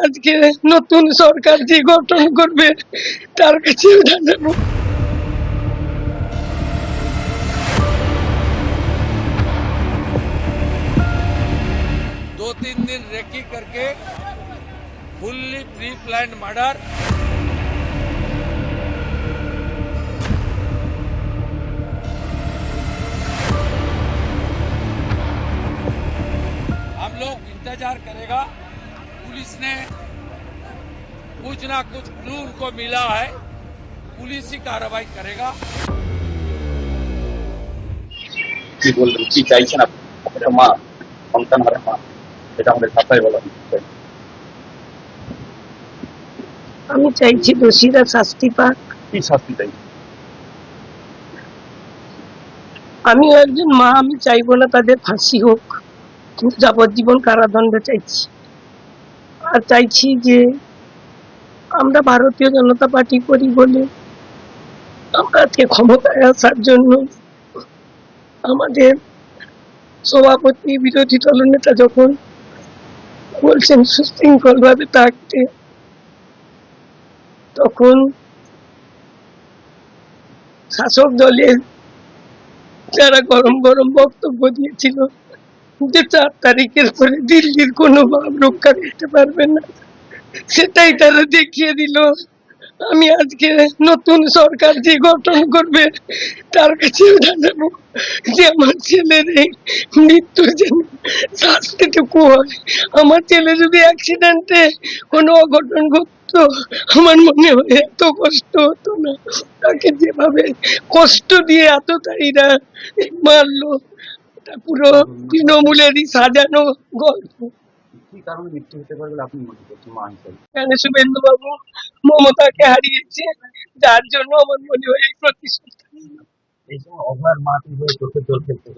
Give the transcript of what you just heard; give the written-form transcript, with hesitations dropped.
আজকে নতুন সরকার যে গঠন করবে তার কাছে জানাবো। दो तीन दिन रेकी करके फुल्ली प्री प्लान्ड मर्डर, हम लोग इंतजार करेगा। पुलिस ने कुछ ना कुछ क्लू उनको मिला है, पुलिस ही कार्रवाई करेगा। কি বলবেন, কি চাইছেন আপনি? আপনার মা, সন্তান হারা মা, এটা আমাদের ভাষায় বলা হয়। আমি চাইছি দোষীরা শাস্তি পাক। কি শাস্তি চাই? আমিও একজন মা, আমি চাইবো না তাদের ফাঁসি হোক, কিন্তু যাবজ্জীবন কারাদণ্ড চাইছি। আর চাইছি যে আমরা ভারতীয় জনতা পার্টি করি বলে আমরা আজকে ক্ষমতায় আসার জন্য আমাদের সভাপতি বিরোধী দলনেতা যখন বলছেন সুশৃঙ্খল ভাবে থাকতে, তখন শাসক দলের যারা গরম গরম বক্তব্য দিয়েছিল যে 4 তারিখের পরে দিল্লির কোনো ভাব রক্ষা করতে পারবে না, সেটাই তারা দেখিয়ে দিল। আমি আজকে নতুন সরকার যে গঠন করবে তার কাছে জানাবো যে আমার ছেলের এই মৃত্যুর যেন শাস্তিটুকু হয়। আমার ছেলে যদি অ্যাক্সিডেন্টে কোনো অঘটন ঘটতো, আমার মনে হয় এত কষ্ট হতো না। তাকে যেভাবে কষ্ট দিয়ে এতটাইরা মারলো, এটা পুরো তৃণমূলেরই সাজানো গল্প। কি কারণে মৃত্যু হতে পারে বলে আপনি মনে করছেন মা হিসেবে? এখানে শুভেন্দু বাবু মমতাকে হারিয়েছে, যার জন্য আমার মনে হয় এই প্রতিশোধ। এই সময় অভয়ের মা কি হয়ে চোখে জল ফেলতে